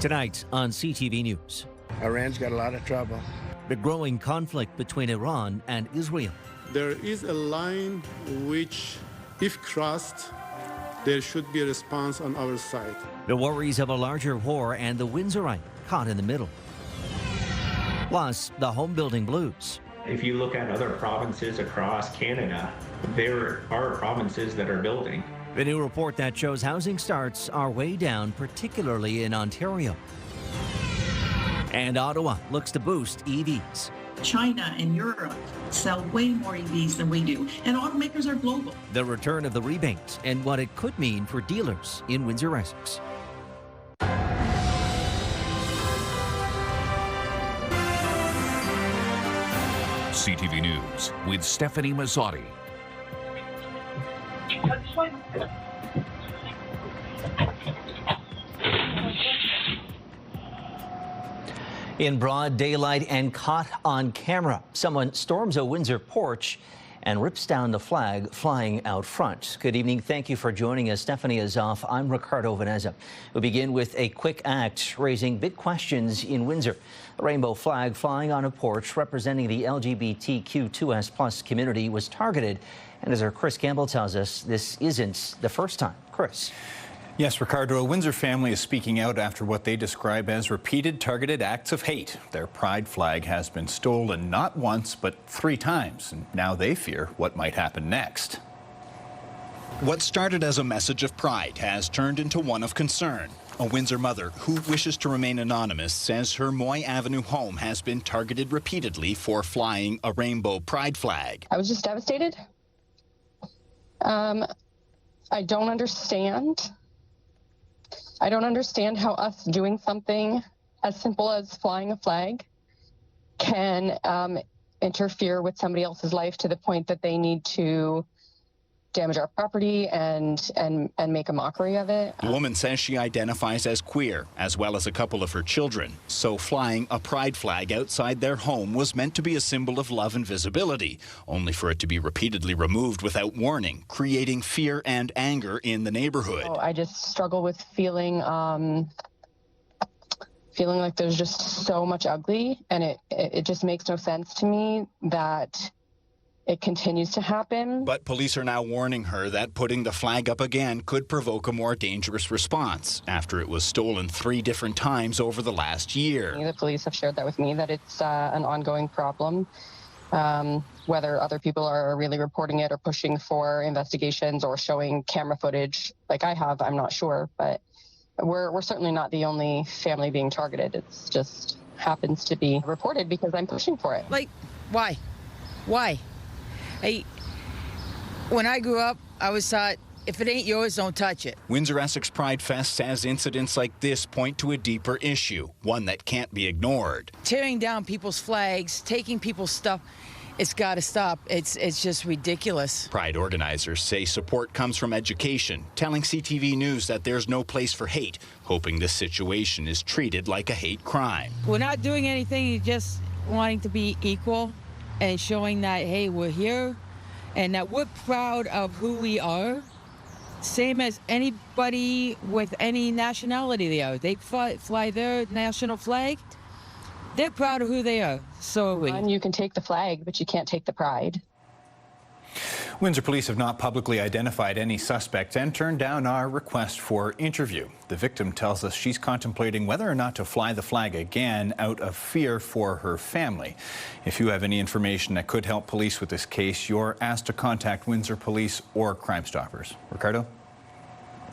Tonight on CTV News. Iran's got a lot of trouble. The growing conflict between Iran and Israel. There is a line which, if crossed, there should be a response on our side. The worries of a larger war and the Windsorite caught in the middle. Plus, the home building blues. If you look at other provinces across Canada, there are provinces that are building. The new report that shows housing starts are way down, particularly in Ontario. And Ottawa looks to boost EVs. China and Europe sell way more EVs than we do, and automakers are global. The return of the rebate and what it could mean for dealers in Windsor, Essex. CTV News with Stephanie Mazzotti. In broad daylight and caught on camera, someone storms a Windsor porch and rips down the flag flying out front. Good evening. Thank you for joining us. Stephanie is off. I'm Ricardo, Veneza. We'll begin with a quick act raising big questions in Windsor. The rainbow flag flying on a porch representing the LGBTQ2S+ community was targeted. And as our Chris Campbell tells us, this isn't the first time. Chris. Yes, Ricardo, a Windsor family is speaking out after what they describe as repeated targeted acts of hate. Their pride flag has been stolen not once, but 3 times, and now they fear what might happen next. What started as a message of pride has turned into one of concern. A Windsor mother who wishes to remain anonymous says her Moy Avenue home has been targeted repeatedly for flying a rainbow pride flag. I was just devastated. I don't understand. I don't understand how us doing something as simple as flying a flag can interfere with somebody else's life to the point that they need to damage our property and make a mockery of it. The woman says she identifies as queer, as well as a couple of her children. So flying a pride flag outside their home was meant to be a symbol of love and visibility, only for it to be repeatedly removed without warning, creating fear and anger in the neighborhood. So I just struggle with feeling like there's just so much ugly, and it just makes no sense to me that it continues to happen. But police are now warning her that putting the flag up again could provoke a more dangerous response after it was stolen 3 different times over the last year. The police have shared that with me, that it's an ongoing problem. Whether other people are really reporting it or pushing for investigations or showing camera footage like I have, I'm not sure. But we're certainly not the only family being targeted. It's just happens to be reported because I'm pushing for it. Like, why? Why? Hey, when I grew up, I was taught, if it ain't yours, don't touch it. Windsor Essex Pride Fest says incidents like this point to a deeper issue, one that can't be ignored. Tearing down people's flags, taking people's stuff, it's got to stop. It's just ridiculous. Pride organizers say support comes from education, telling CTV News that there's no place for hate, hoping this situation is treated like a hate crime. We're not doing anything, just wanting to be equal and showing that, hey, we're here and that we're proud of who we are, same as anybody with any nationality they are. They fly their national flag. They're proud of who they are. So are we. And you can take the flag, but you can't take the pride. Windsor police have not publicly identified any suspects and turned down our request for interview. The victim tells us she's contemplating whether or not to fly the flag again out of fear for her family. If you have any information that could help police with this case, you're asked to contact Windsor Police or Crime Stoppers. Ricardo?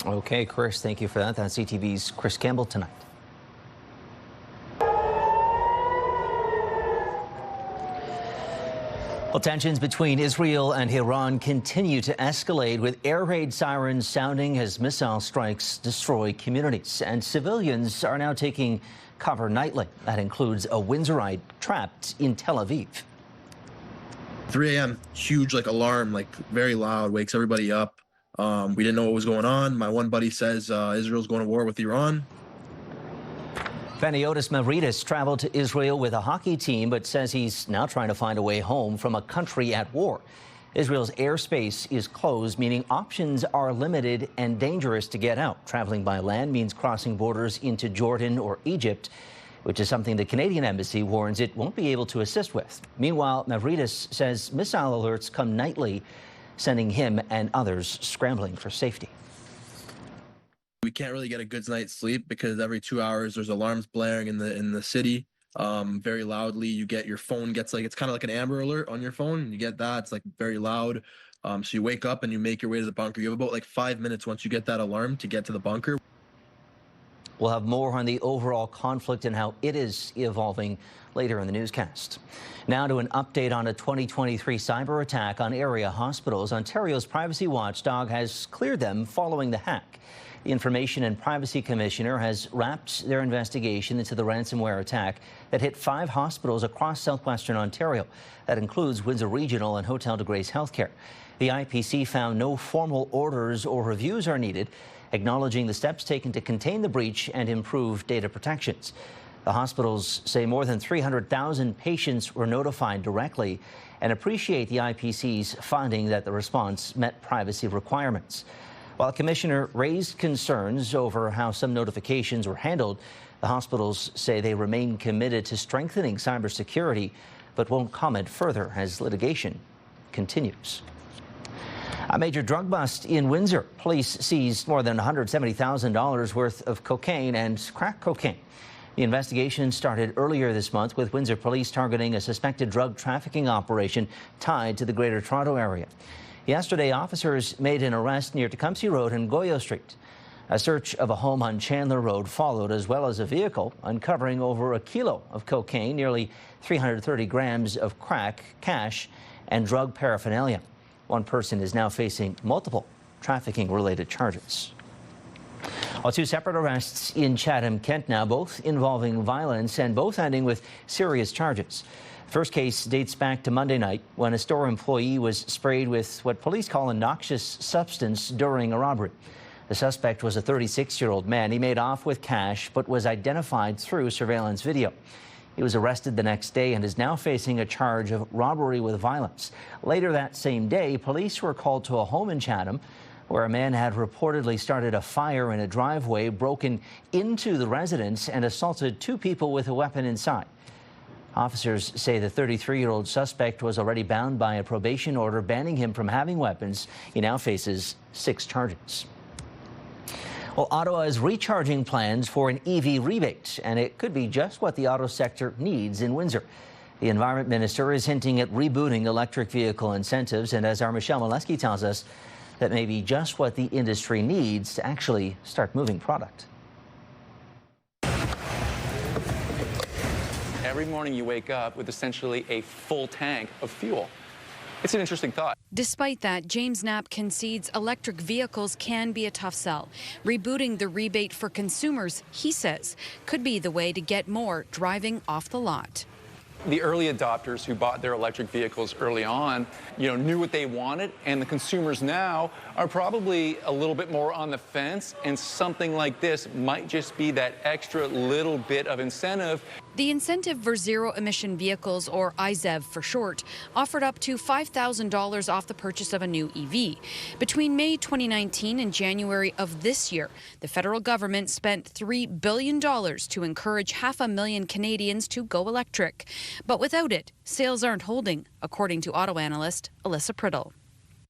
Okay, Chris, thank you for that. That's CTV's Chris Campbell tonight. Well, tensions between Israel and Iran continue to escalate, with air raid sirens sounding as missile strikes destroy communities. And civilians are now taking cover nightly. That includes a Windsorite trapped in Tel Aviv. 3 a.m., huge alarm, very loud, wakes everybody up. We didn't know what was going on. My one buddy says Israel's going to war with Iran. Vaniotis Mavridis traveled to Israel with a hockey team, but says he's now trying to find a way home from a country at war. Israel's airspace is closed, meaning options are limited and dangerous to get out. Traveling by land means crossing borders into Jordan or Egypt, which is something the Canadian embassy warns it won't be able to assist with. Meanwhile, Mavridis says missile alerts come nightly, sending him and others scrambling for safety. We can't really get a good night's sleep because every 2 hours there's alarms blaring in the city. Very loudly. You get your phone gets like, it's kind of like an Amber Alert on your phone. You get that, it's like very loud. So you wake up and you make your way to the bunker. You have about like 5 minutes once you get that alarm to get to the bunker. We'll have more on the overall conflict and how it is evolving later in the newscast. Now to an update on a 2023 cyber attack on area hospitals. Ontario's privacy watchdog has cleared them following the hack. The Information and Privacy Commissioner has wrapped their investigation into the ransomware attack that hit 5 hospitals across southwestern Ontario. That includes Windsor Regional and Hotel de Grace Healthcare. The IPC found no formal orders or reviews are needed, acknowledging the steps taken to contain the breach and improve data protections. The hospitals say more than 300,000 patients were notified directly and appreciate the IPC's finding that the response met privacy requirements. While the commissioner raised concerns over how some notifications were handled, the hospitals say they remain committed to strengthening cybersecurity, but won't comment further as litigation continues. A major drug bust in Windsor. Police seized more than $170,000 worth of cocaine and crack cocaine. The investigation started earlier this month with Windsor police targeting a suspected drug trafficking operation tied to the Greater Toronto area. Yesterday, officers made an arrest near Tecumseh Road and Goyo Street. A search of a home on Chandler Road followed, as well as a vehicle, uncovering over a kilo of cocaine, nearly 330 grams of crack, cash, and drug paraphernalia. One person is now facing multiple trafficking-related charges. Well, 2 separate arrests in Chatham-Kent now, both involving violence and both ending with serious charges. First case dates back to Monday night when a store employee was sprayed with what police call a noxious substance during a robbery. The suspect was a 36-year-old man. He made off with cash but was identified through surveillance video. He was arrested the next day and is now facing a charge of robbery with violence. Later that same day, police were called to a home in Chatham where a man had reportedly started a fire in a driveway, broken into the residence, and assaulted 2 people with a weapon inside. Officers say the 33-year-old suspect was already bound by a probation order banning him from having weapons. He now faces 6 charges. Well, Ottawa is recharging plans for an EV rebate, and it could be just what the auto sector needs in Windsor. The Environment Minister is hinting at rebooting electric vehicle incentives, and as our Michelle Molesky tells us, that may be just what the industry needs to actually start moving product. Every morning you wake up with essentially a full tank of fuel. It's an interesting thought. Despite that, James Knapp concedes electric vehicles can be a tough sell. Rebooting the rebate for consumers, he says, could be the way to get more driving off the lot. The early adopters who bought their electric vehicles early on, knew what they wanted, and the consumers now are probably a little bit more on the fence, and something like this might just be that extra little bit of incentive. The incentive for zero-emission vehicles, or IZEV for short, offered up to $5,000 off the purchase of a new EV. Between May 2019 and January of this year, the federal government spent $3 billion to encourage 500,000 Canadians to go electric. But without it, sales aren't holding, according to auto analyst Alyssa Priddle.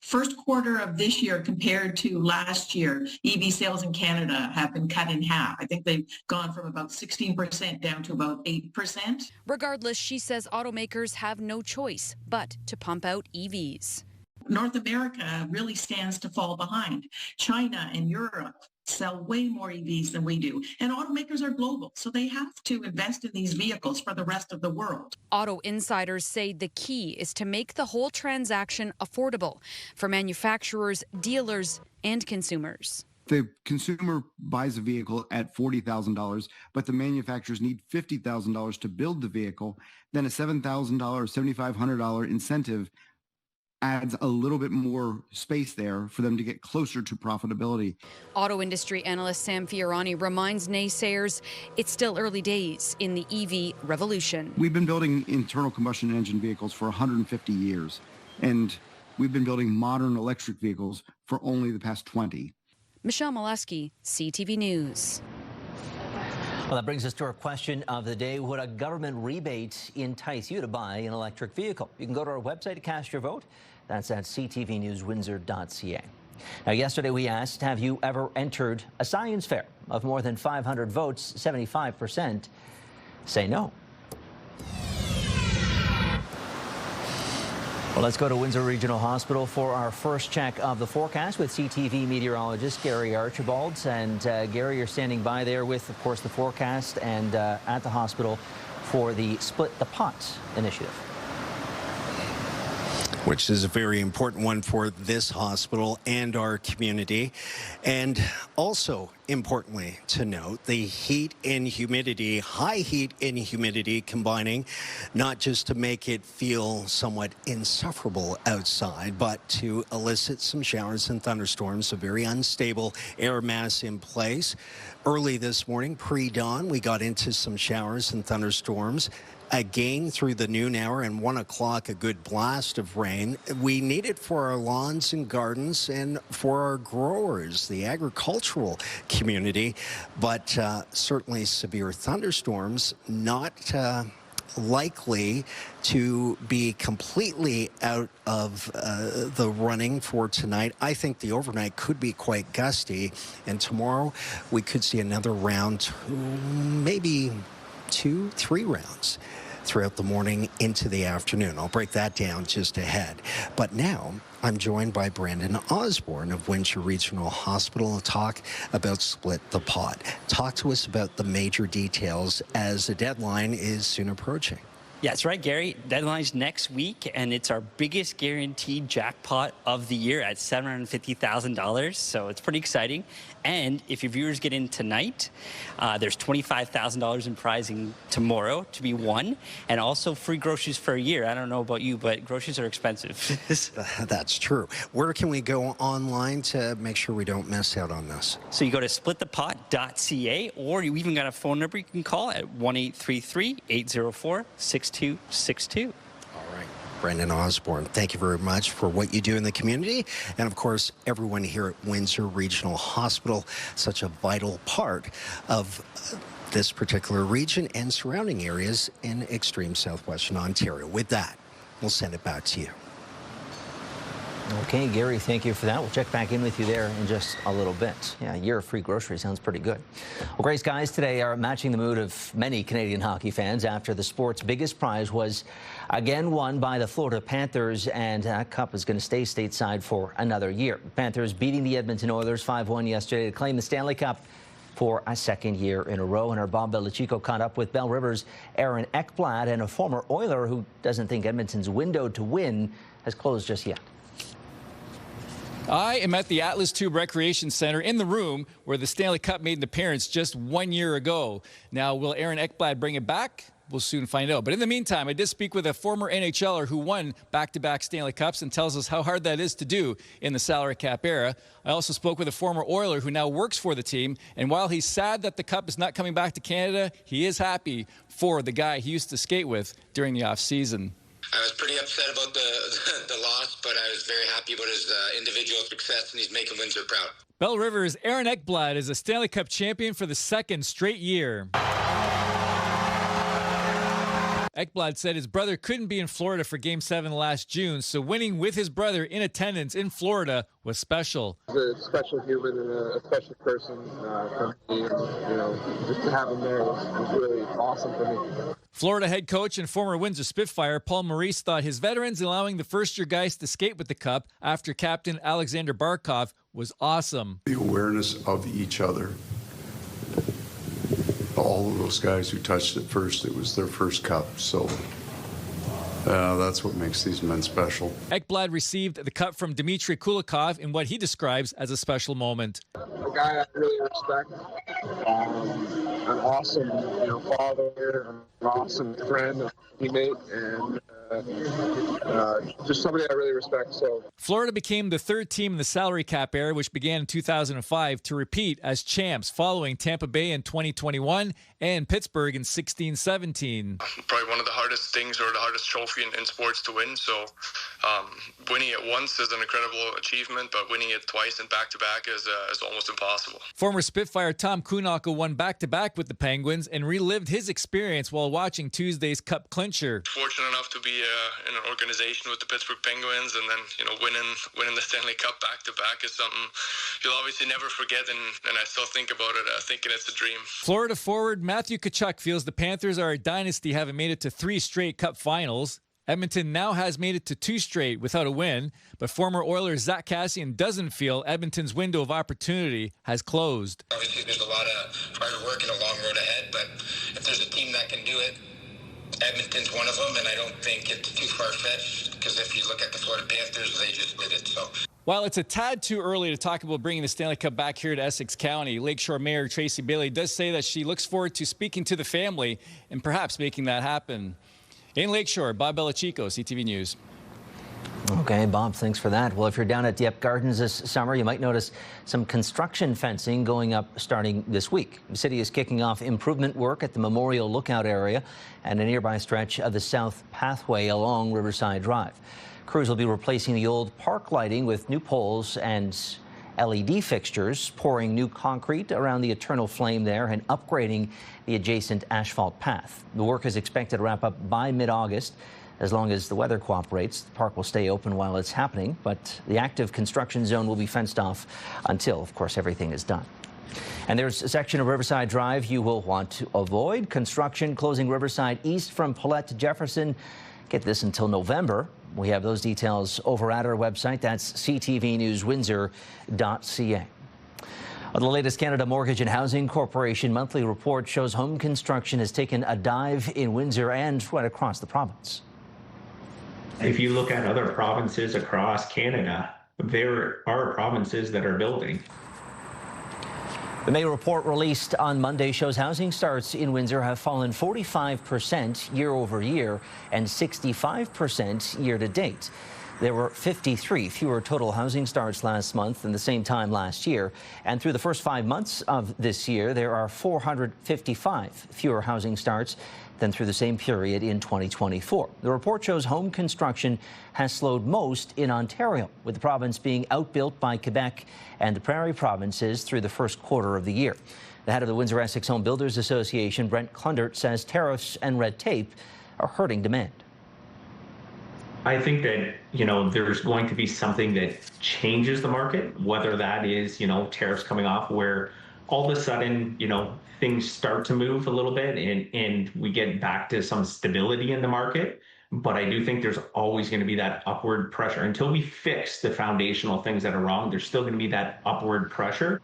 First quarter of this year compared to last year, EV sales in Canada have been cut in half. I think they've gone from about 16% down to about 8%. Regardless, she says automakers have no choice but to pump out EVs. North America really stands to fall behind. China and Europe sell way more EVs than we do. And automakers are global, so they have to invest in these vehicles for the rest of the world. Auto insiders say the key is to make the whole transaction affordable for manufacturers, dealers, and consumers. The consumer buys a vehicle at $40,000, but the manufacturers need $50,000 to build the vehicle. Then a $7,000, $7,500 incentive adds a little bit more space there for them to get closer to profitability. Auto industry analyst Sam Fiorani reminds naysayers it's still early days in the EV revolution. We've been building internal combustion engine vehicles for 150 years, and We've been building modern electric vehicles for only the past 20. Michelle Molesky, CTV News. Well, that brings us to our question of the day. Would a government rebate entice you to buy an electric vehicle? You can go to our website to cast your vote. That's at ctvnewswindsor.ca. Now, yesterday we asked, have you ever entered a science fair? Of more than 500 votes, 75% say no. Well, let's go to Windsor Regional Hospital for our first check of the forecast with CTV meteorologist Gary Archibald. And Gary, you're standing by there with, of course, the forecast and at the hospital for the Split the Pot initiative. Which is a very important one for this hospital and our community. And also, importantly to note, the heat and humidity, high heat and humidity combining, not just to make it feel somewhat insufferable outside, but to elicit some showers and thunderstorms, a very unstable air mass in place. Early this morning, pre-dawn, we got into some showers and thunderstorms. Again, through the noon hour and 1 o'clock, a good blast of rain. We need it for our lawns and gardens and for our growers, the agricultural community, but certainly severe thunderstorms, not likely to be completely out of the running for tonight. I think the overnight could be quite gusty, and tomorrow we could see another round, maybe 2-3 rounds throughout the morning into the afternoon. I'll break that down just ahead. But now I'm joined by Brandon Osborne of Windsor Regional Hospital to talk about Split the Pot. Talk to us about the major details as the deadline is soon approaching. Yeah, that's right, Gary. Deadline's next week, and it's our biggest guaranteed jackpot of the year at $750,000, so it's pretty exciting. And if your viewers get in tonight, there's $25,000 in prizing tomorrow to be won, and also free groceries for a year. I don't know about you, but groceries are expensive. That's true. Where can we go online to make sure we don't miss out on this? So you go to splitthepot.ca, or you even got a phone number you can call at 1-833-804-6262. All right. Brandon Osborne, thank you very much for what you do in the community. And of course, everyone here at Windsor Regional Hospital, such a vital part of this particular region and surrounding areas in extreme southwestern Ontario. With that, we'll send it back to you. Okay, Gary, thank you for that. We'll check back in with you there in just a little bit. Yeah, a year of free groceries sounds pretty good. Well, Grey Skies today are matching the mood of many Canadian hockey fans after the sport's biggest prize was again won by the Florida Panthers, and that cup is going to stay stateside for another year. Panthers beating the Edmonton Oilers 5-1 yesterday to claim the Stanley Cup for a second year in a row. And our Bob Belichico caught up with Bell River's Aaron Ekblad, and a former Oiler who doesn't think Edmonton's window to win has closed just yet. I am at the Atlas Tube Recreation Center in the room where the Stanley Cup made an appearance just 1 year ago. Now, will Aaron Ekblad bring it back? We'll soon find out. But in the meantime, I did speak with a former NHLer who won back-to-back Stanley Cups and tells us how hard that is to do in the salary cap era. I also spoke with a former Oiler who now works for the team. And while he's sad that the Cup is not coming back to Canada, he is happy for the guy he used to skate with during the off-season. I was pretty upset about the loss, but I was very happy about his individual success, and he's making Windsor proud. Bell River's Aaron Ekblad is a Stanley Cup champion for the second straight year. Ekblad said his brother couldn't be in Florida for Game 7 last June, so winning with his brother in attendance in Florida was special. He's a special human and a special person for me, and just to have him there was really awesome for me. Florida head coach and former Windsor Spitfire Paul Maurice thought his veterans allowing the first-year guys to skate with the Cup after captain Alexander Barkov was awesome. The awareness of each other. All of those guys who touched it first, it was their first Cup, so that's what makes these men special. Ekblad received the Cup from Dmitry Kulikov in what he describes as a special moment. A guy I really respect, an awesome father, an awesome friend, teammate, and just somebody I really respect. So Florida became the third team in the salary cap era, which began in 2005, to repeat as champs following Tampa Bay in 2021 and Pittsburgh in 16-17. Probably one of the hardest things or the hardest trophy in sports to win. So winning it once is an incredible achievement, but winning it twice and back-to-back is almost impossible. Former Spitfire Tom Kuhnhackl won back-to-back with the Penguins and relived his experience while watching Tuesday's Cup clincher. Fortunate enough to be in an organization with the Pittsburgh Penguins, and then winning the Stanley Cup back-to-back is something you'll obviously never forget, and I still think about it, thinking it's a dream. Florida forward Matthew Tkachuk feels the Panthers are a dynasty, having made it to 3 straight Cup finals. Edmonton now has made it to 2 straight without a win, but former Oilers Zach Kassian doesn't feel Edmonton's window of opportunity has closed. Obviously, there's a lot of hard work and a long road ahead, but if there's a team that can do it, Edmonton's one of them, and I don't think it's too far-fetched, because if you look at the Florida Panthers, they just did it. So, while it's a tad too early to talk about bringing the Stanley Cup back here to Essex County, Lakeshore Mayor Tracy Bailey does say that she looks forward to speaking to the family and perhaps making that happen. In Lakeshore, Bob Belichico, CTV News. Okay, Bob, thanks for that. Well, if you're down at Dieppe Gardens this summer, you might notice some construction fencing going up starting this week. The city is kicking off improvement work at the Memorial Lookout area and a nearby stretch of the south pathway along Riverside Drive. Crews will be replacing the old park lighting with new poles and LED fixtures, pouring new concrete around the Eternal Flame there and upgrading the adjacent asphalt path. The work is expected to wrap up by mid-August. As long as the weather cooperates, the park will stay open while it's happening, but the active construction zone will be fenced off until, of course, everything is done. And there's a section of Riverside Drive you will want to avoid. Construction closing Riverside east from Paulette to Jefferson. Get this until November. We have those details over at our website. That's ctvnewswindsor.ca. Well, the latest Canada Mortgage and Housing Corporation monthly report shows home construction has taken a dive in Windsor and right across the province. If you look at other provinces across Canada, there are provinces that are building. The May report released on Monday shows housing starts in Windsor have fallen 45% year over year and 65% year to date. There were 53 fewer total housing starts last month than the same time last year. And through the first 5 months of this year, there are 455 fewer housing starts than through the same period in 2024. The report shows home construction has slowed most in Ontario, with the province being outbuilt by Quebec and the Prairie provinces through the first quarter of the year. The head of the Windsor-Essex Home Builders Association, Brent Klundert, says tariffs and red tape are hurting demand. I think that, there's going to be something that changes the market, whether that is, tariffs coming off where all of a sudden, things start to move a little bit and we get back to some stability in the market. But I do think there's always going to be that upward pressure. Until we fix the foundational things that are wrong, there's still going to be that upward pressure.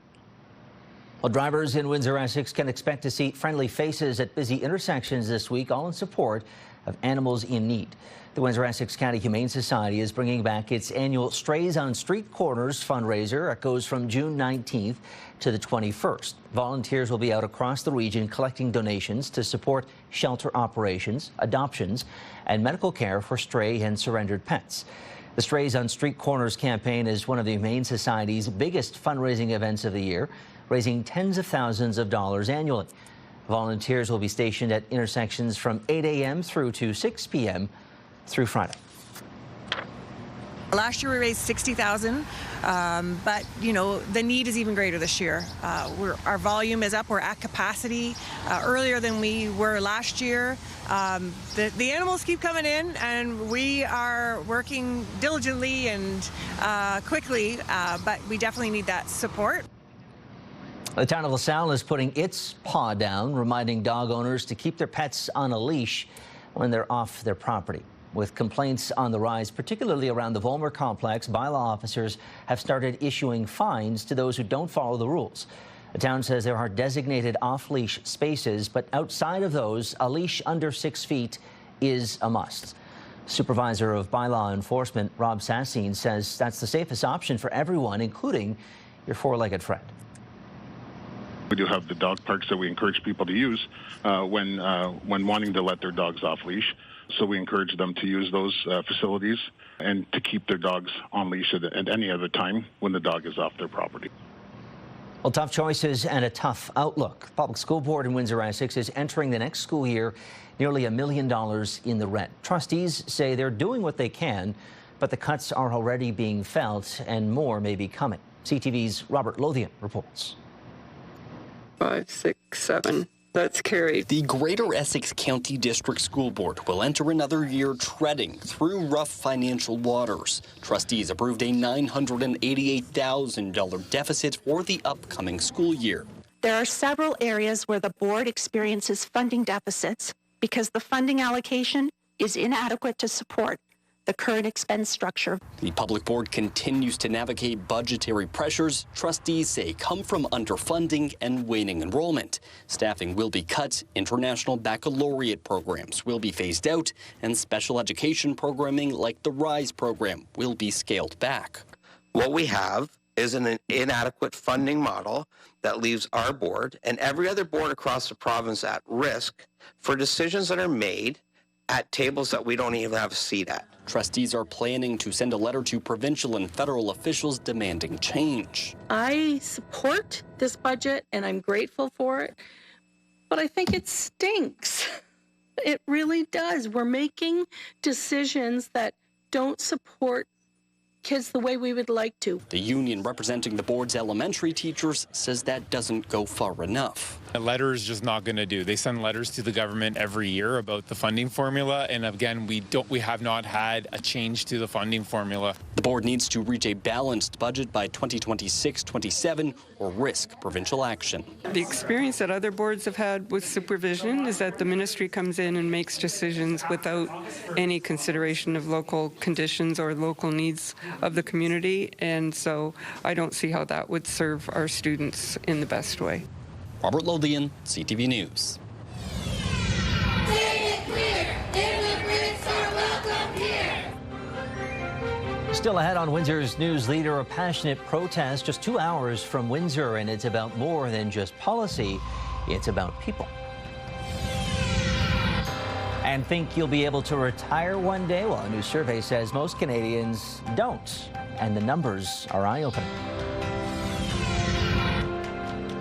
Well, drivers in Windsor-Essex can expect to see friendly faces at busy intersections this week, all in support of animals in need. The Windsor-Essex County Humane Society is bringing back its annual Strays on Street Corners fundraiser. It goes from June 19th to the 21st. Volunteers will be out across the region collecting donations to support shelter operations, adoptions, and medical care for stray and surrendered pets. The Strays on Street Corners campaign is one of the Humane Society's biggest fundraising events of the year, raising tens of thousands of dollars annually. Volunteers will be stationed at intersections from 8 a.m. through to 6 p.m. through Friday. Last year we raised $60,000, but the need is even greater this year. Our volume is up. We're at capacity earlier than we were last year. The animals keep coming in, and we are working diligently and quickly, but we definitely need that support. The town of Lasalle is putting its paw down, reminding dog owners to keep their pets on a leash when they're off their property. With complaints on the rise, particularly around the Volmer complex, bylaw officers have started issuing fines to those who don't follow the rules. The town says there are designated off-leash spaces, but outside of those, a leash under 6 feet is a must. Supervisor of bylaw enforcement, Rob Sassine, says that's the safest option for everyone, including your four-legged friend. We do have the dog parks that we encourage people to use when wanting to let their dogs off leash. So we encourage them to use those facilities and to keep their dogs on leash at any other time when the dog is off their property. Well, tough choices and a tough outlook. Public School Board in Windsor, Essex is entering the next school year nearly $1 million in the red. Trustees say they're doing what they can, but the cuts are already being felt and more may be coming. CTV's Robert Lothian reports. 5, 6, 7. That's carried. The Greater Essex County District School Board will enter another year treading through rough financial waters. Trustees approved a $988,000 deficit for the upcoming school year. There are several areas where the board experiences funding deficits because the funding allocation is inadequate to support the current expense structure. The public board continues to navigate budgetary pressures trustees say come from underfunding and waning enrollment. Staffing will be cut, international baccalaureate programs will be phased out, and special education programming like the RISE program will be scaled back. What we have is an inadequate funding model that leaves our board and every other board across the province at risk for decisions that are made at tables that we don't even have a seat at. Trustees are planning to send a letter to provincial and federal officials demanding change. I support this budget and I'm grateful for it, but I think it stinks. It really does. We're making decisions that don't support kids the way we would like to. The union representing the board's elementary teachers says that doesn't go far enough. A letter is just not going to do. They send letters to the government every year about the funding formula, and again, we have not had a change to the funding formula. The board needs to reach a balanced budget by 2026-27 or risk provincial action. The experience that other boards have had with supervision is that the ministry comes in and makes decisions without any consideration of local conditions or local needs of the community, and so I don't see how that would serve our students in the best way. Robert Lothian, CTV News. Still ahead on Windsor's news leader, a passionate protest just 2 hours from Windsor, and it's about more than just policy, it's about people. And think you'll be able to retire one day? Well, a new survey says most Canadians don't, and the numbers are eye-opening.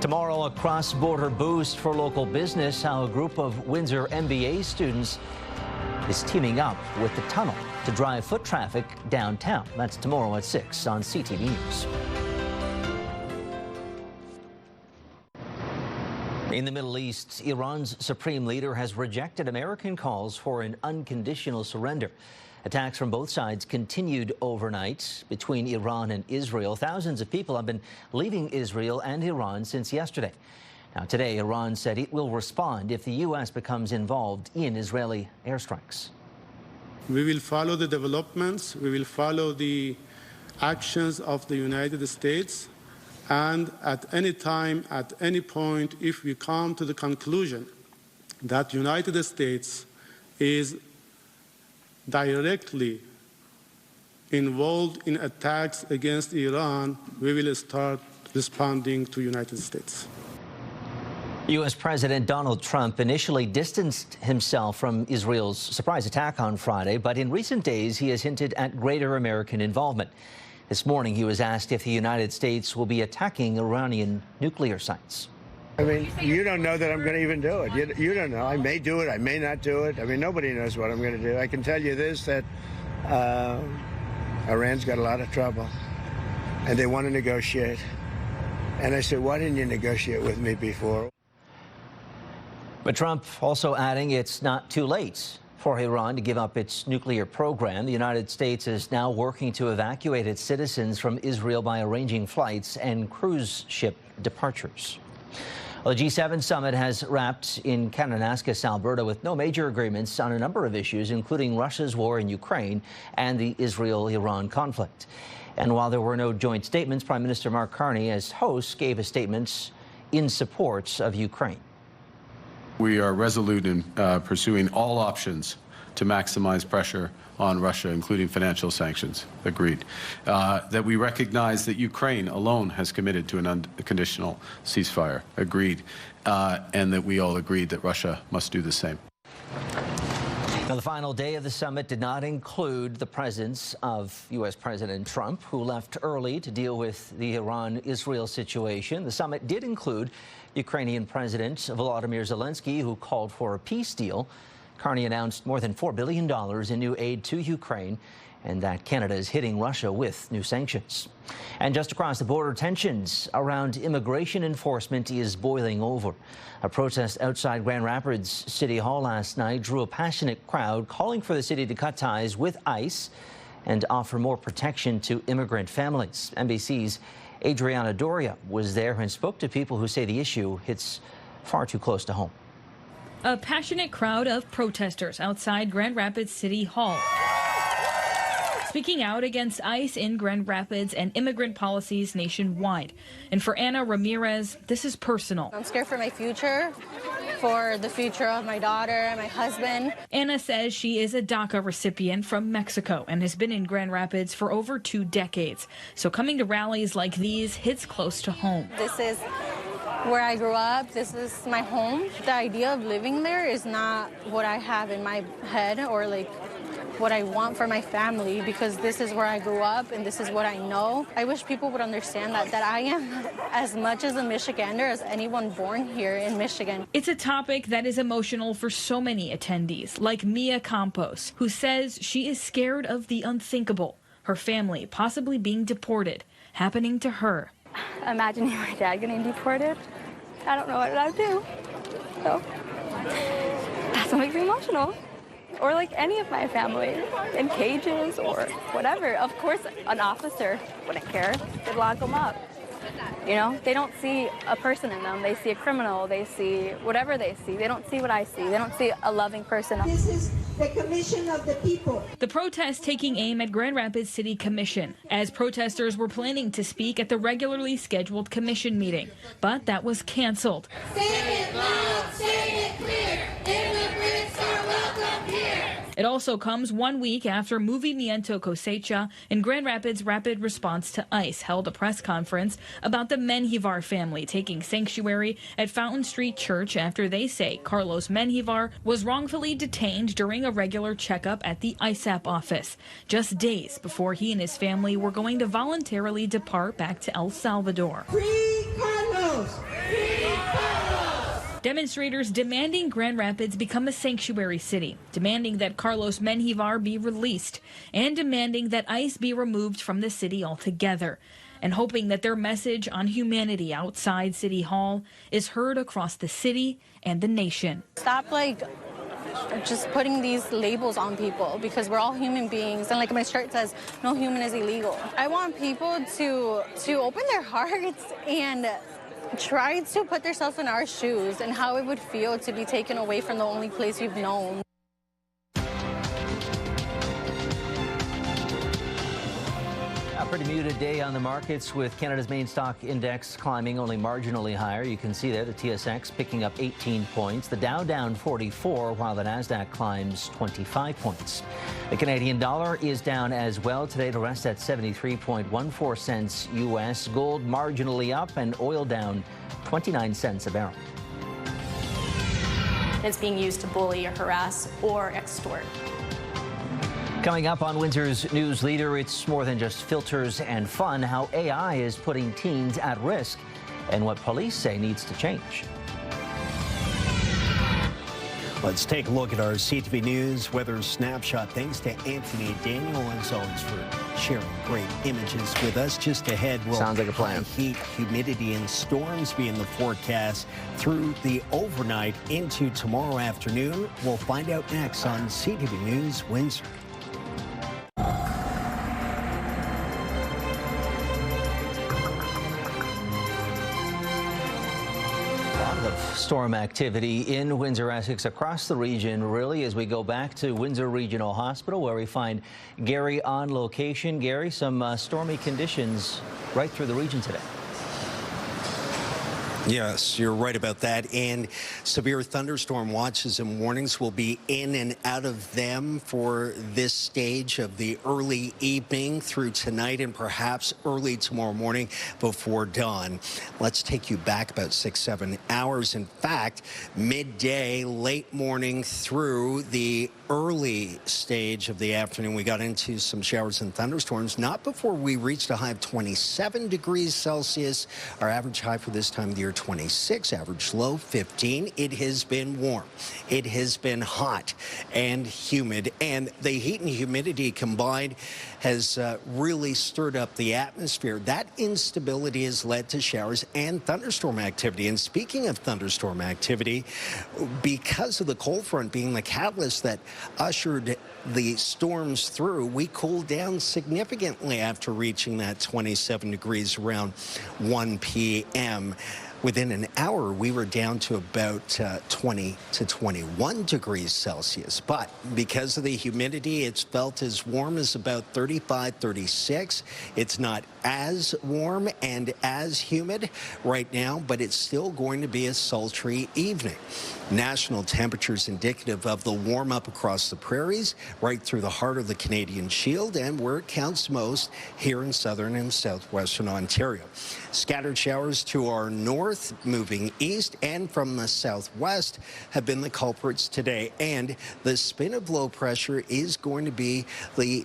Tomorrow, a cross-border boost for local business, how a group of Windsor MBA students is teaming up with the tunnel to drive foot traffic downtown. That's tomorrow at 6 on CTV News. In the Middle East, Iran's supreme leader has rejected American calls for an unconditional surrender. Attacks from both sides continued overnight between Iran and Israel. Thousands of people have been leaving Israel and Iran since yesterday. Now, today, Iran said it will respond if the U.S. becomes involved in Israeli airstrikes. We will follow the developments. We will follow the actions of the United States. And at any time, at any point, if we come to the conclusion that the United States is directly involved in attacks against Iran, we will start responding to the United States. U.S. President Donald Trump initially distanced himself from Israel's surprise attack on Friday, but in recent days he has hinted at greater American involvement. This morning he was asked if the United States will be attacking Iranian nuclear sites. I mean, you don't know that I'm going to even do it. You don't know. I may do it. I may not do it. I mean, nobody knows what I'm going to do. I can tell you this, that Iran's got a lot of trouble, and they want to negotiate. And I said, why didn't you negotiate with me before? But Trump also adding it's not too late for Iran to give up its nuclear program. The United States is now working to evacuate its citizens from Israel by arranging flights and cruise ship departures. Well, the G7 summit has wrapped in Kananaskis, Alberta, with no major agreements on a number of issues, including Russia's war in Ukraine and the Israel-Iran conflict. And while there were no joint statements, Prime Minister Mark Carney, as host, gave a statement in support of Ukraine. We are resolute in pursuing all options to maximize pressure on Russia, including financial sanctions. Agreed. That we recognize that Ukraine alone has committed to an unconditional ceasefire. Agreed. And that we all agreed that Russia must do the same. Now, the final day of the summit did not include the presence of U.S. President Trump, who left early to deal with the Iran-Israel situation. The summit did include Ukrainian President Volodymyr Zelensky, who called for a peace deal. Carney announced more than $4 billion in new aid to Ukraine, and that Canada is hitting Russia with new sanctions. And just across the border, tensions around immigration enforcement is boiling over. A protest outside Grand Rapids City Hall last night drew a passionate crowd calling for the city to cut ties with ICE and offer more protection to immigrant families. NBC's Adriana Doria was there and spoke to people who say the issue hits far too close to home. A passionate crowd of protesters outside Grand Rapids City Hall, speaking out against ICE in Grand Rapids and immigrant policies nationwide. And for Anna Ramirez, this is personal. I'm scared for my future, for the future of my daughter and my husband. Anna says she is a DACA recipient from Mexico and has been in Grand Rapids for over 2 decades. So coming to rallies like these hits close to home. This is where I grew up. This is my home. The idea of living there is not what I have in my head or like what I want for my family, because this is where I grew up and this is what I know. I wish people would understand that I am as much as a Michigander as anyone born here in Michigan. It's a topic that is emotional for so many attendees, like Mia Campos, who says she is scared of the unthinkable, her family possibly being deported, happening to her. Imagining my dad getting deported, I don't know what I'd do. So that's what makes me emotional. Or like any of my family in cages or whatever. Of course, an officer wouldn't care. They'd lock them up. You know, they don't see a person in them. They see a criminal. They see whatever they see. They don't see what I see. They don't see a loving person. This is the commission of the people. The protest taking aim at Grand Rapids City Commission, as protesters were planning to speak at the regularly scheduled commission meeting. But that was canceled. Say it loud, say it clear. Immigrants are welcome here. It also comes 1 week after Movimiento Cosecha and Grand Rapids Rapid Response to ICE held a press conference about the Menjivar family taking sanctuary at Fountain Street Church after they say Carlos Menjivar was wrongfully detained during a regular checkup at the ISAP office, just days before he and his family were going to voluntarily depart back to El Salvador. Free Carlos! Free Carlos! Demonstrators demanding Grand Rapids become a sanctuary city, demanding that Carlos Menjivar be released, and demanding that ICE be removed from the city altogether, and hoping that their message on humanity outside City Hall is heard across the city and the nation. Stop just putting these labels on people, because we're all human beings, and like my shirt says, no human is illegal. I want people to open their hearts and try to put themselves in our shoes and how it would feel to be taken away from the only place we've known. A pretty muted day on the markets, with Canada's main stock index climbing only marginally higher. You can see there the TSX picking up 18 points, the Dow down 44, while the Nasdaq climbs 25 points. The Canadian dollar is down as well today, to rest at 73.14 cents U.S. Gold marginally up, and oil down 29 cents a barrel. It's being used to bully or harass or extort. Coming up on Windsor's News Leader, it's more than just filters and fun, how AI is putting teens at risk and what police say needs to change. Let's take a look at our CTV News weather snapshot. Thanks to Anthony Daniel, as always, for sharing great images with us. Just ahead, we'll sounds like a plan. Heat, humidity, and storms be in the forecast through the overnight into tomorrow afternoon. We'll find out next on CTV News Windsor. Storm activity in Windsor, Essex, across the region, really, as we go back to Windsor Regional Hospital, where we find Gary on location. Gary, some stormy conditions right through the region today. Yes, you're right about that. And severe thunderstorm watches and warnings will be in and out of them for this stage of the early evening through tonight and perhaps early tomorrow morning before dawn. Let's take you back about 6-7 hours. In fact, midday, late morning through the early stage of the afternoon, we got into some showers and thunderstorms, not before we reached a high of 27 degrees Celsius. Our average high for this time of the year, 26, average low 15. It has been warm. It has been hot and humid, and the heat and humidity combined has really stirred up the atmosphere. That instability has led to showers and thunderstorm activity. And speaking of thunderstorm activity, because of the cold front being the catalyst that ushered the storms through, we cooled down significantly after reaching that 27 degrees around 1 p.m. Within an hour, we were down to about 20 to 21 degrees Celsius. But because of the humidity, it's felt as warm as about 35, 36. It's not as warm and as humid right now, but it's still going to be a sultry evening. National temperatures indicative of the warm up across the prairies, right through the heart of the Canadian Shield, and where it counts most here in southern and southwestern Ontario. Scattered showers to our north, moving east, and from the southwest have been the culprits today. And the spin of low pressure is going to be the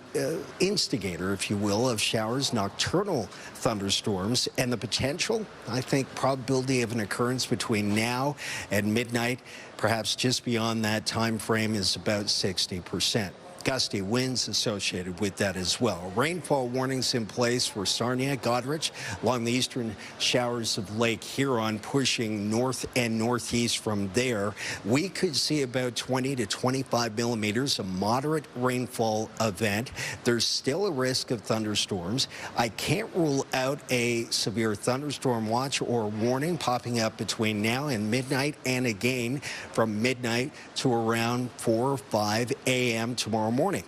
instigator, if you will, of showers, nocturnal thunderstorms, and the potential, I think, probability of an occurrence between now and midnight, perhaps just beyond that time frame, is about 60%. Gusty winds associated with that as well. Rainfall warnings in place for Sarnia, Goderich, along the eastern showers of Lake Huron, pushing north and northeast from there. We could see about 20 to 25 millimeters, a moderate rainfall event. There's still a risk of thunderstorms. I can't rule out a severe thunderstorm watch or warning popping up between now and midnight, and again from midnight to around 4 or 5 a.m. tomorrow morning.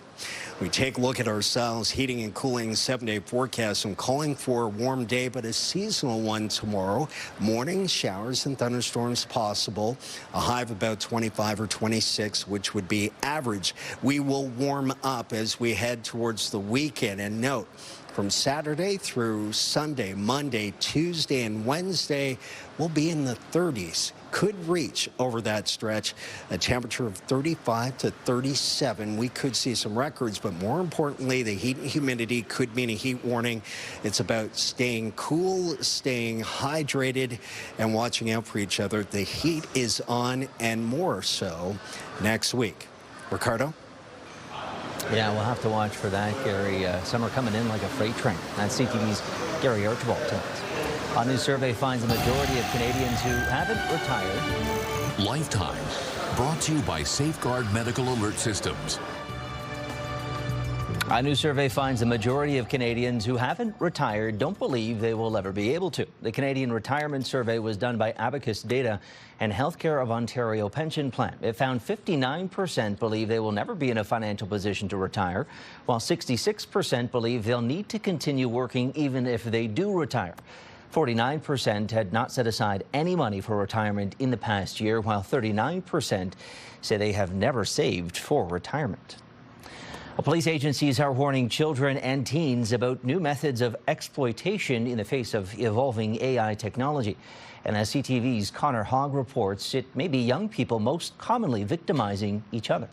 We take a look at our Lasalle's heating and cooling 7-day forecast. I'm calling for a warm day, but a seasonal one tomorrow. Morning showers and thunderstorms possible. A high of about 25 or 26, which would be average. We will warm up as we head towards the weekend. And note, from Saturday through Sunday, Monday, Tuesday, and Wednesday, we'll be in the 30s. Could reach over that stretch a temperature of 35 to 37. We could see some records, but more importantly, the heat and humidity could mean a heat warning. It's about staying cool, staying hydrated, and watching out for each other. The heat is on, and more so next week. Ricardo? Yeah, we'll have to watch for that, Gary. Summer coming in like a freight train. That's CTV's Gary Archibald tonight. A new survey finds the majority of Canadians who haven't retired. Lifetime, brought to you by Safeguard Medical Alert Systems. A new survey finds the majority of Canadians who haven't retired don't believe they will ever be able to. The Canadian Retirement Survey was done by Abacus Data and Healthcare of Ontario Pension Plan. It found 59% believe they will never be in a financial position to retire, while 66% believe they'll need to continue working even if they do retire. 49% had not set aside any money for retirement in the past year, while 39% say they have never saved for retirement. Well, police agencies are warning children and teens about new methods of exploitation in the face of evolving AI technology. And as CTV's Connor Hogg reports, it may be young people most commonly victimizing each other.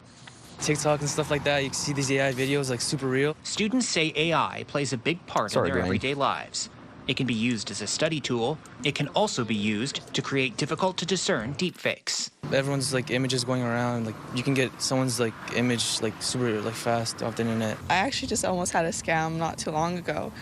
TikTok and stuff like that, you can see these AI videos like super real. Students say AI plays a big part in their everyday lives. It can be used as a study tool. It can also be used to create difficult to discern deepfakes. Everyone's like images going around, like you can get someone's like image like super like fast off the internet. I actually just almost had a scam not too long ago,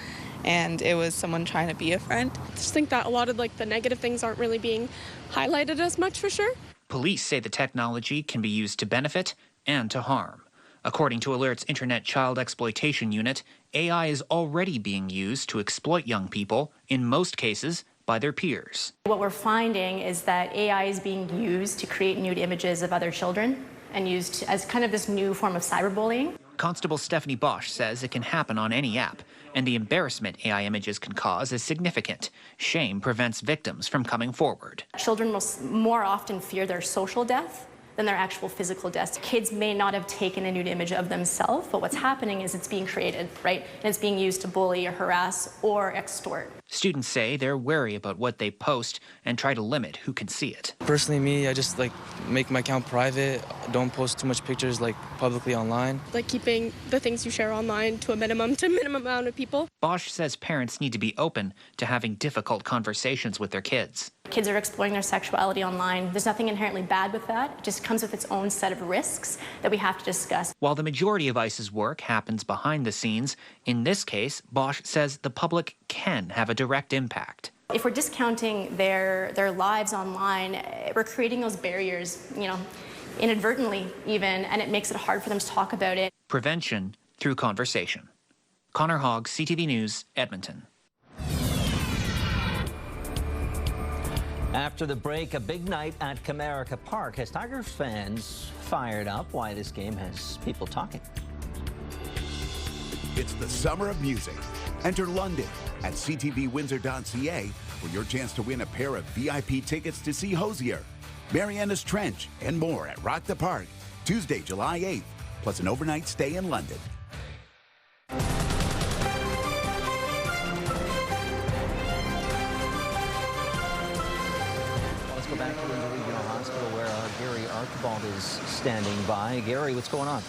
and it was someone trying to be a friend. I just think that a lot of like the negative things aren't really being highlighted as much for sure. Police say the technology can be used to benefit and to harm. According to Alert's Internet Child Exploitation Unit, AI is already being used to exploit young people, in most cases, by their peers. What we're finding is that AI is being used to create nude images of other children and used as kind of this new form of cyberbullying. Constable Stephanie Bosch says it can happen on any app, and the embarrassment AI images can cause is significant. Shame prevents victims from coming forward. Children will more often fear their social death than their actual physical deaths. Kids may not have taken a nude image of themselves, but what's happening is it's being created, right? And it's being used to bully or harass or extort. Students say they're wary about what they post and try to limit who can see it. Personally, me, I just make my account private. Don't post too much pictures publicly online. Like keeping the things you share online to a minimum amount of people. Bosch says parents need to be open to having difficult conversations with their kids. Kids are exploring their sexuality online. There's nothing inherently bad with that. It just comes with its own set of risks that we have to discuss. While the majority of ICE's work happens behind the scenes, in this case, Bosch says the public can have a direct impact. If we're discounting their lives online, we're creating those barriers, inadvertently even, and it makes it hard for them to talk about it. Prevention through conversation. Connor Hogg, CTV News, Edmonton. After the break, a big night at Comerica Park has Tigers fans fired up. Why this game has people talking. It's the summer of music. Enter London at ctvwindsor.ca for your chance to win a pair of VIP tickets to see Hosier, Mariana's Trench, and more at Rock the Park, Tuesday, July 8th, plus an overnight stay in London. Let's go back to Windsor Regional Hospital where our Gary Archibald is standing by. Gary, what's going on?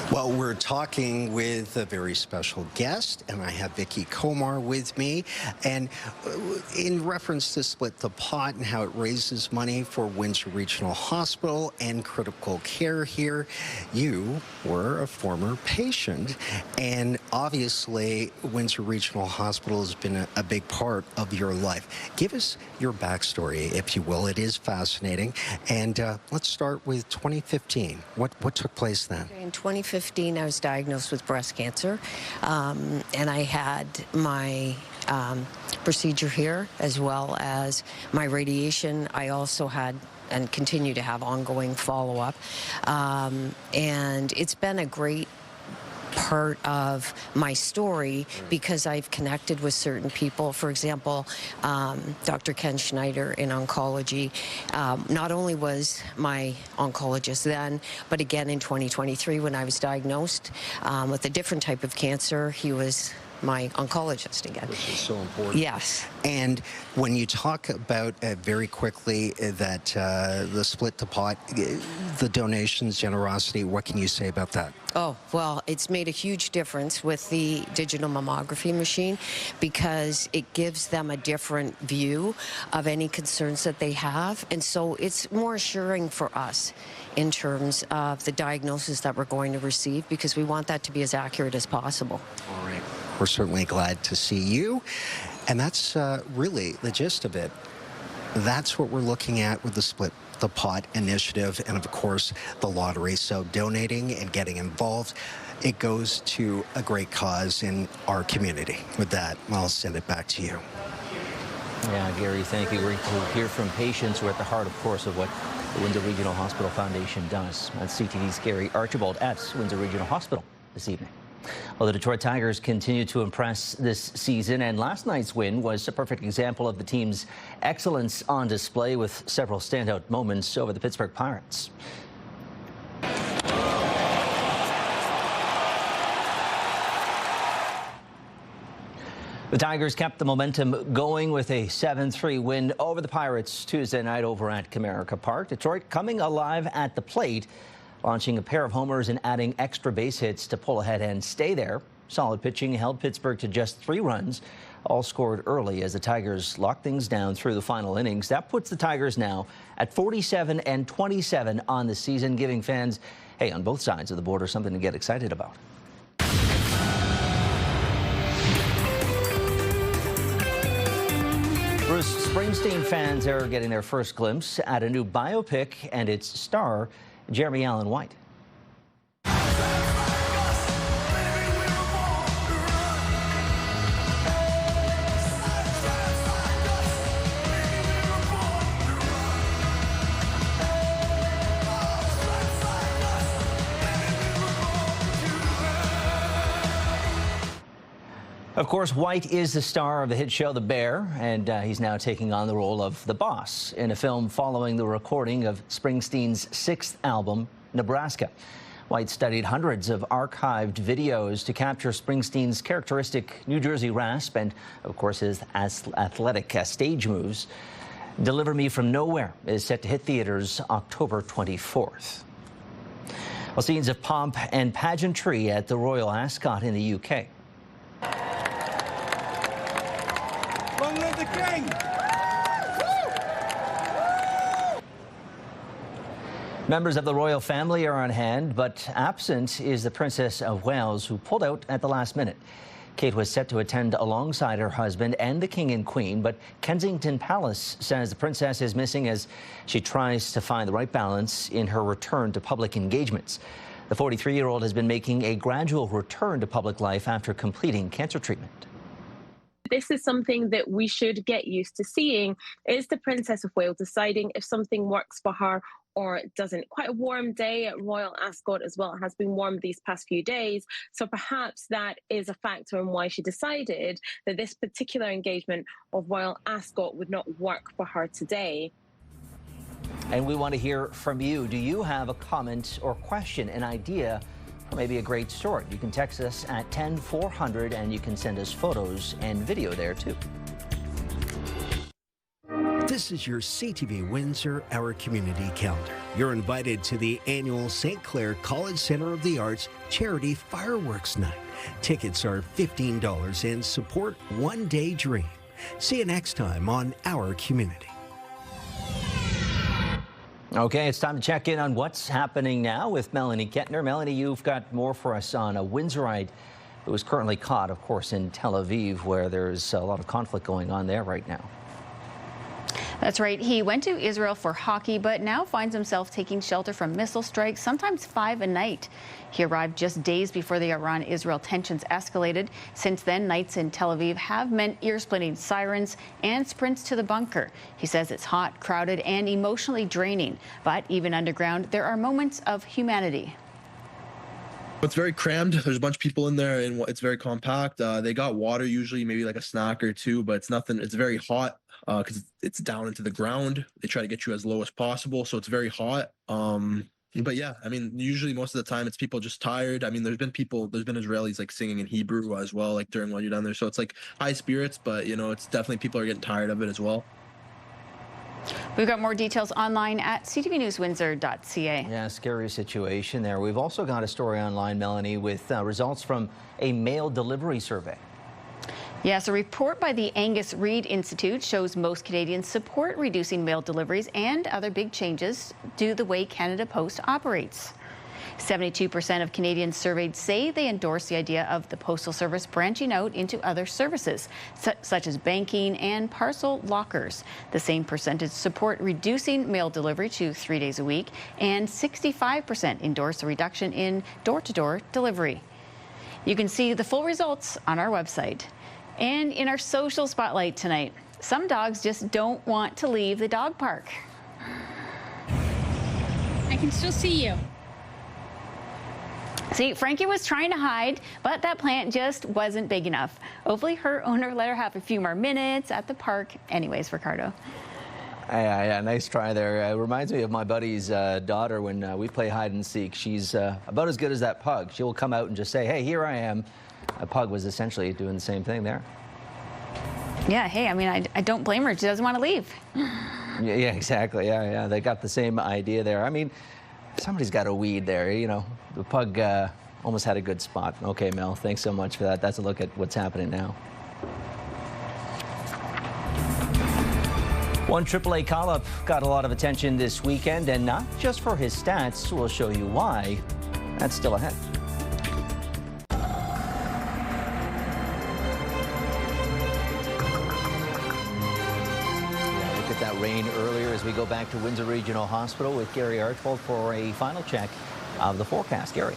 Well, we're talking with a very special guest, and I have Vicky Komar with me. And in reference to Split the Pot and how it raises money for Windsor Regional Hospital and critical care here, you were a former patient. And obviously, Windsor Regional Hospital has been a big part of your life. Give us your backstory, if you will. It is fascinating. And let's start with 2015. What took place then? In 2015, I was diagnosed with breast cancer, and I had my procedure here as well as my radiation. I also had and continue to have ongoing follow-up, and it's been a great part of my story because I've connected with certain people. For example, Dr. Ken Schneider in oncology not only was my oncologist then, but again in 2023 when I was diagnosed with a different type of cancer, he was my oncologist again. Which is so important. Yes. And when you talk about very quickly that the Split the Pot, the donations, generosity, what can you say about that? Oh, well, it's made a huge difference with the digital mammography machine because it gives them a different view of any concerns that they have. And so it's more assuring for us in terms of the diagnosis that we're going to receive because we want that to be as accurate as possible. All right. We're certainly glad to see you. And that's really the gist of it. That's what we're looking at with the Split the Pot initiative and, of course, the lottery. So donating and getting involved, it goes to a great cause in our community. With that, I'll send it back to you. Yeah, Gary, thank you. We'll hear from patients who are at the heart, of course, of what the Windsor Regional Hospital Foundation does. That's CTV's Gary Archibald at Windsor Regional Hospital this evening. Well, the Detroit Tigers continue to impress this season, and last night's win was a perfect example of the team's excellence on display with several standout moments over the Pittsburgh Pirates. The Tigers kept the momentum going with a 7-3 win over the Pirates Tuesday night over at Comerica Park. Detroit coming alive at the plate, launching a pair of homers and adding extra base hits to pull ahead and stay there. Solid pitching held Pittsburgh to just 3 runs, all scored early as the Tigers locked things down through the final innings. That puts the Tigers now at 47-27 on the season, giving fans, hey, on both sides of the border, something to get excited about. Bruce Springsteen fans are getting their first glimpse at a new biopic and its star, Jeremy Allen White. Of course, White is the star of the hit show The Bear, and he's now taking on the role of the boss in a film following the recording of Springsteen's 6th album, Nebraska. White studied hundreds of archived videos to capture Springsteen's characteristic New Jersey rasp and, of course, his athletic stage moves. Deliver Me From Nowhere is set to hit theaters October 24th. Well, scenes of pomp and pageantry at the Royal Ascot in the UK. Long live the king! Members of the royal family are on hand, but absent is the Princess of Wales, who pulled out at the last minute. Kate was set to attend alongside her husband and the King and Queen, but Kensington Palace says the princess is missing as she tries to find the right balance in her return to public engagements. The 43-year-old has been making a gradual return to public life after completing cancer treatment. This is something that we should get used to seeing, is the Princess of Wales deciding if something works for her or it doesn't. Quite a warm day at Royal Ascot as well. It has been warm these past few days. So perhaps that is a factor in why she decided that this particular engagement of Royal Ascot would not work for her today. And we want to hear from you. Do you have a comment or question, an idea, or maybe a great story? You can text us at 10400 and you can send us photos and video there too. This is your CTV Windsor Our Community Calendar. You're invited to the annual St. Clair College Center of the Arts Charity Fireworks Night. Tickets are $15 and support One Day Dream. See you next time on Our Community. Okay, it's time to check in on what's happening now with Melanie Kettner. Melanie, you've got more for us on a Windsorite who is currently caught, of course, in Tel Aviv, where there's a lot of conflict going on there right now. That's right. He went to Israel for hockey, but now finds himself taking shelter from missile strikes, sometimes 5 a night. He arrived just days before the Iran-Israel tensions escalated. Since then, nights in Tel Aviv have meant ear-splitting sirens and sprints to the bunker. He says it's hot, crowded, and emotionally draining. But even underground, there are moments of humanity. It's very crammed. There's a bunch of people in there, and it's very compact. They got water, usually maybe like a snack or two, but it's nothing. It's very hot because it's down into the ground. They try to get you as low as possible, so it's very hot. But yeah, I mean, usually most of the time it's people just tired. I mean, there's been Israelis like singing in Hebrew as well, like during while you're down there. So it's like high spirits, but you know, it's definitely people are getting tired of it as well. We've got more details online at ctvnewswindsor.ca. Yeah, scary situation there. We've also got a story online, Melanie, with results from a mail delivery survey. Yes, a report by the Angus Reid Institute shows most Canadians support reducing mail deliveries and other big changes due to the way Canada Post operates. 72% of Canadians surveyed say they endorse the idea of the Postal Service branching out into other services, such as banking and parcel lockers. The same percentage support reducing mail delivery to 3 days a week, and 65% endorse a reduction in door-to-door delivery. You can see the full results on our website. And in our social spotlight tonight, some dogs just don't want to leave the dog park. I can still see you. See, Frankie was trying to hide, but that plant just wasn't big enough. Hopefully her owner let her have a few more minutes at the park. Anyways, Ricardo. Yeah, nice try there. It reminds me of my buddy's daughter when we play hide and seek. She's about as good as that pug. She will come out and just say, hey, here I am. A pug was essentially doing the same thing there. Yeah, hey, I mean, I don't blame her. She doesn't want to leave. Yeah, exactly. Yeah, they got the same idea there. I mean, somebody's got a weed there, you know. The pug almost had a good spot. Okay, Mel, thanks so much for that. That's a look at what's happening now. One AAA call-up got a lot of attention this weekend, and not just for his stats. We'll show you why. That's still ahead. Rain earlier as we go back to Windsor Regional Hospital with Gary Archbold for a final check of the forecast. Gary.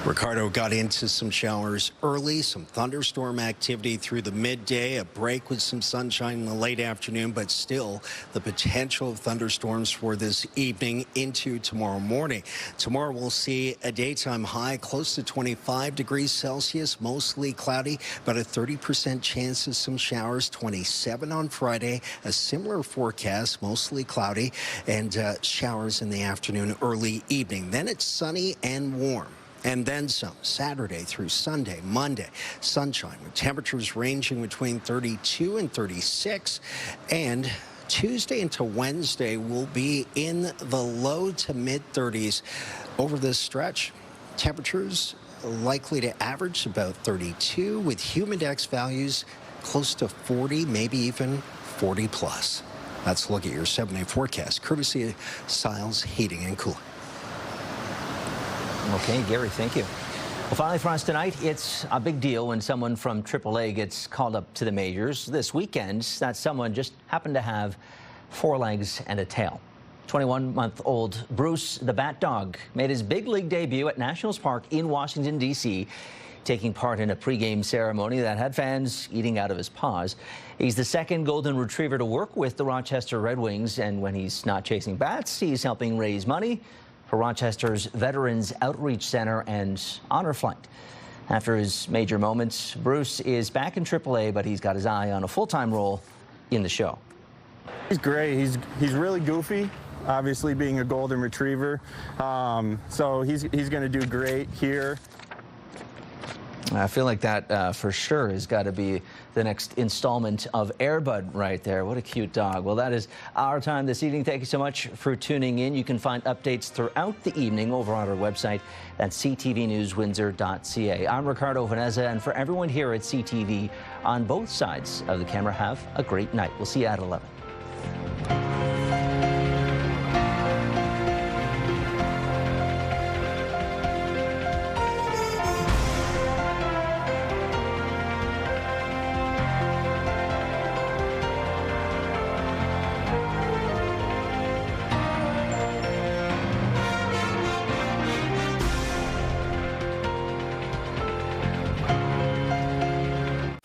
Ricardo got into some showers early, some thunderstorm activity through the midday, a break with some sunshine in the late afternoon, but still the potential of thunderstorms for this evening into tomorrow morning. Tomorrow we'll see a daytime high close to 25 degrees Celsius, mostly cloudy, but a 30% chance of some showers. 27 on Friday, a similar forecast, mostly cloudy, and showers in the afternoon, early evening. Then it's sunny and warm. And then some. Saturday through Sunday, Monday, sunshine with temperatures ranging between 32 and 36. And Tuesday into Wednesday will be in the low to mid 30s over this stretch. Temperatures likely to average about 32 with humidex values close to 40, maybe even 40 plus. Let's look at your 7-day forecast, courtesy of Siles Heating and Cooling. Okay, Gary, thank you. Well, finally for us tonight, it's a big deal when someone from AAA gets called up to the majors. This weekend, that someone just happened to have 4 legs and a tail. 21-month-old Bruce the Bat Dog made his big league debut at Nationals Park in Washington, D.C., taking part in a pregame ceremony that had fans eating out of his paws. He's the second golden retriever to work with the Rochester Red Wings, and when he's not chasing bats, he's helping raise money for Rochester's Veterans Outreach Center and Honor Flight. After his major moments, Bruce is back in AAA, but he's got his eye on a full-time role in the show. He's great. He's really goofy, obviously being a golden retriever. So he's going to do great here. I feel like that for sure has got to be the next installment of Air Bud right there. What a cute dog. Well, that is our time this evening. Thank you so much for tuning in. You can find updates throughout the evening over on our website at ctvnewswindsor.ca. I'm Ricardo Veneza, and for everyone here at CTV on both sides of the camera, have a great night. We'll see you at 11.